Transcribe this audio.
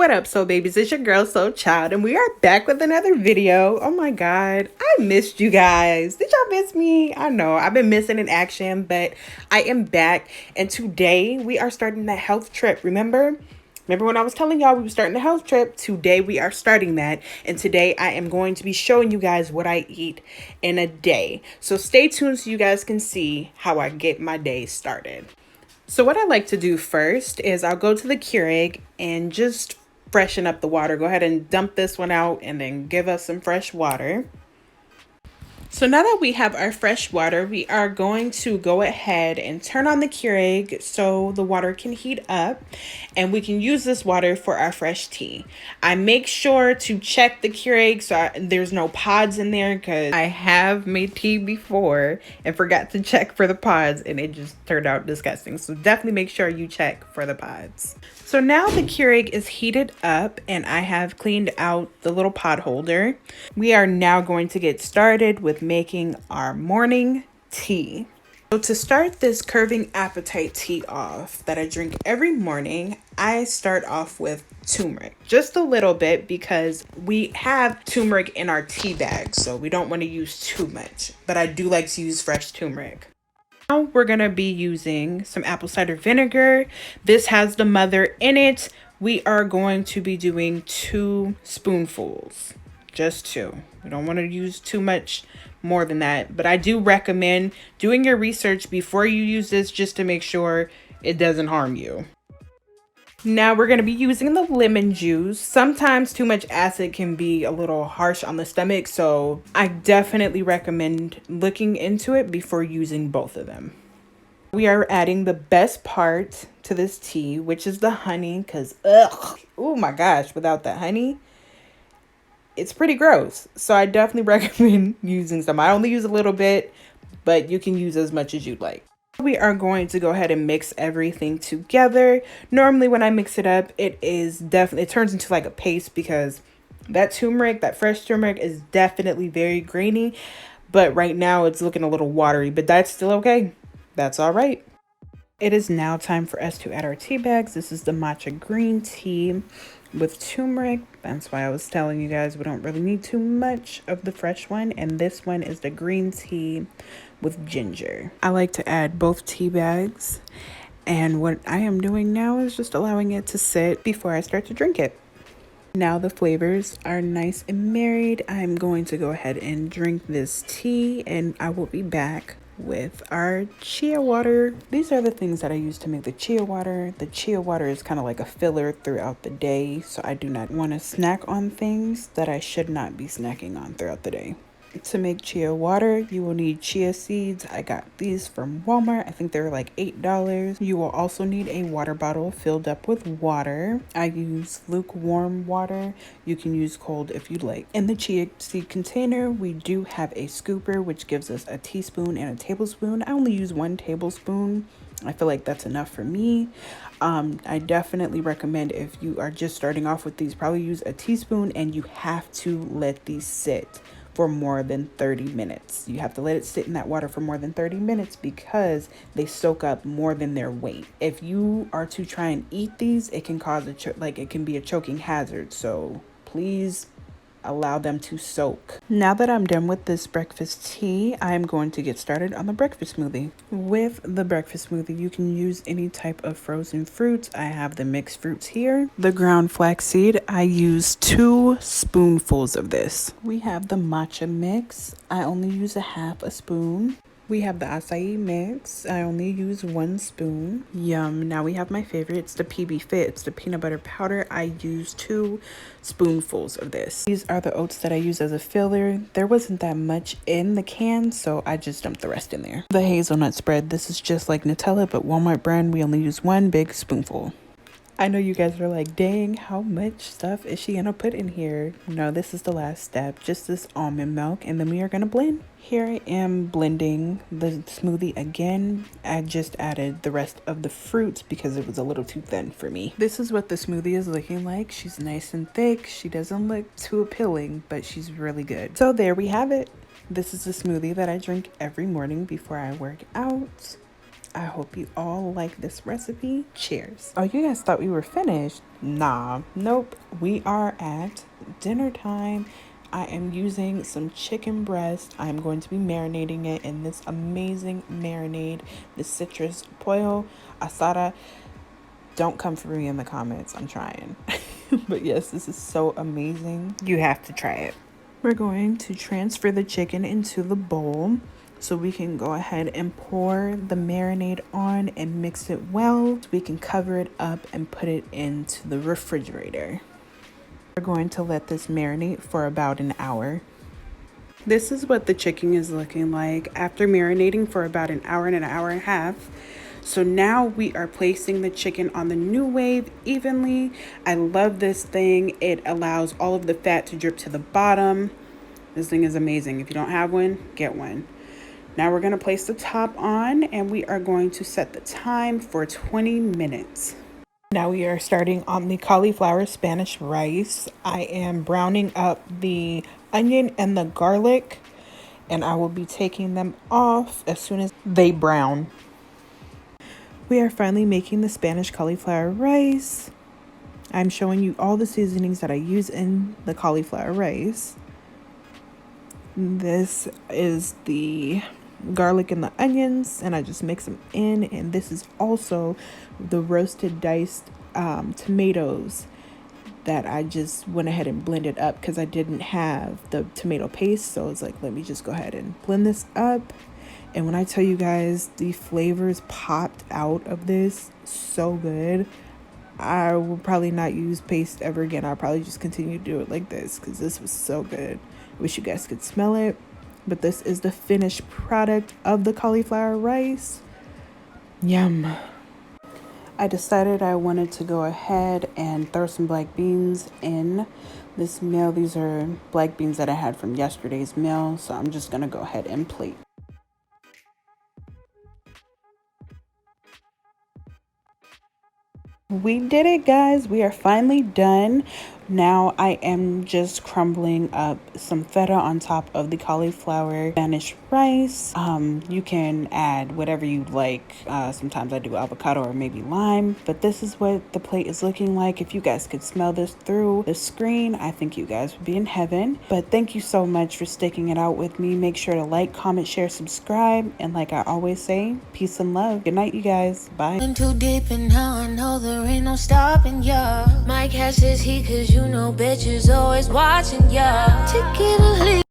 What up, soul babies? It's your girl, Soul Child, and we are back with another video. Oh my god, I missed you guys. Did y'all miss me? I know I've been missing in action, but I am back, and today we are starting that health trip. Remember when I was telling y'all we were starting the health trip? Today we are starting that, and today I am going to be showing you guys what I eat in a day. So stay tuned so you guys can see how I get my day started. So what I like to do first is I'll go to the Keurig and just freshen up the water. Go ahead and dump this one out and then give us some fresh water. So now that we have our fresh water, we are going to go ahead and turn on the Keurig so the water can heat up and we can use this water for our fresh tea. I make sure to check the Keurig so there's no pods in there, because I have made tea before and forgot to check for the pods and it just turned out disgusting. So definitely make sure you check for the pods. So now the Keurig is heated up and I have cleaned out the little pot holder. We are now going to get started with making our morning tea. So to start this curving appetite tea off that I drink every morning, I start off with turmeric. Just a little bit because we have turmeric in our tea bag, so we don't want to use too much. But I do like to use fresh turmeric. Now we're going to be using some apple cider vinegar. This has the mother in it. We are going to be doing 2 spoonfuls. Just 2. We don't want to use too much more than that. But I do recommend doing your research before you use this just to make sure it doesn't harm you. Now we're going to be using the lemon juice. Sometimes too much acid can be a little harsh on the stomach, so I definitely recommend looking into it before using both of them. We are adding the best part to this tea, which is the honey, because oh my gosh, without that honey, it's pretty gross. So I definitely recommend using some. I only use a little bit, but you can use as much as you'd like. We are going to go ahead and mix everything together. Normally when I mix it up, it turns into like a paste because that turmeric, that fresh turmeric is definitely very grainy. But right now it's looking a little watery, but that's still okay. That's all right. It is now time for us to add our tea bags. This is the matcha green tea with turmeric. That's why I was telling you guys we don't really need too much of the fresh one. And this one is the green tea with ginger. I like to add both tea bags, and what I am doing now is just allowing it to sit before I start to drink it. Now the flavors are nice and married. I'm going to go ahead and drink this tea, and I will be back with our chia water. These are the things that I use to make the chia water. The chia water is kind of like a filler throughout the day, so I do not want to snack on things that I should not be snacking on throughout the day. To make chia water, you will need chia seeds. I got these from Walmart. I think they're like $8. You will also need a water bottle filled up with water. I use lukewarm water. You can use cold if you'd like. In the chia seed container, we do have a scooper, which gives us a teaspoon and a tablespoon. I only use 1 tablespoon. I feel like that's enough for me. I definitely recommend, if you are just starting off with these, probably use a teaspoon, and you have to let these sit for more than 30 minutes. You have to let it sit in that water for more than 30 minutes because they soak up more than their weight. If you are to try and eat these, it can cause it can be a choking hazard. So please allow them to soak. Now that I'm done with this breakfast tea, I'm going to get started on the breakfast smoothie. With the breakfast smoothie, you can use any type of frozen fruits. I have the mixed fruits here. The ground flaxseed, I use 2 spoonfuls of this. We have the matcha mix. I only use 1/2 spoon. We have the acai mix. I only use 1 spoon. Yum. Now we have my favorite. It's the PB Fit. It's the peanut butter powder. I use 2 spoonfuls of this. These are the oats that I use as a filler. There wasn't that much in the can, so I just dumped the rest in there. The hazelnut spread. This is just like Nutella, but Walmart brand. We only use 1 big spoonful. I know you guys are like, dang, how much stuff is she gonna put in here? No, this is the last step. Just this almond milk, and then we are gonna blend. Here I am blending the smoothie again. I just added the rest of the fruits because it was a little too thin for me. This is what the smoothie is looking like. She's nice and thick. She doesn't look too appealing, but she's really good. So there we have it. This is the smoothie that I drink every morning before I work out. I hope you all like this recipe. Cheers. Oh, you guys thought we were finished? Nah, nope. We are at dinner time. I am using some chicken breast. I'm going to be marinating it in this amazing marinade, the citrus pollo asada. Don't come for me in the comments. I'm trying. But yes, this is so amazing. You have to try it. We're going to transfer the chicken into the bowl so we can go ahead and pour the marinade on and mix it well. So we can cover it up and put it into the refrigerator. We're going to let this marinate for about an hour. This is what the chicken is looking like after marinating for about an hour and a half. So now we are placing the chicken on the new wave evenly. I love this thing. It allows all of the fat to drip to the bottom. This thing is amazing. If you don't have one, get one. Now we're going to place the top on and we are going to set the time for 20 minutes. Now we are starting on the cauliflower Spanish rice. I am browning up the onion and the garlic, and I will be taking them off as soon as they brown. We are finally making the Spanish cauliflower rice. I'm showing you all the seasonings that I use in the cauliflower rice. This is the garlic and the onions, and I just mix them in. And this is also the roasted diced tomatoes that I just went ahead and blended up because I didn't have the tomato paste. So it's like, let me just go ahead and blend this up. And when I tell you guys, the flavors popped out of this so good. I will probably not use paste ever again. I'll probably just continue to do it like this because this was so good. Wish you guys could smell it. But this is the finished product of the cauliflower rice. Yum. I decided I wanted to go ahead and throw some black beans in this meal. These are black beans that I had from yesterday's meal. So I'm just going to go ahead and plate. We did it, guys. We are finally done. Now I am just crumbling up some feta on top of the cauliflower Spanish rice. You can add whatever you like. Sometimes I do avocado or maybe lime, but this is what the plate is looking like. If you guys could smell this through the screen, I think you guys would be in heaven. But thank you so much for sticking it out with me. Make sure to like, comment, share, subscribe, and like I always say, peace and love. Good night, you guys. Bye. Too deep and now I know there ain't no stopping ya. My catch is heat cause you know bitches always watching ya. Take it or leave.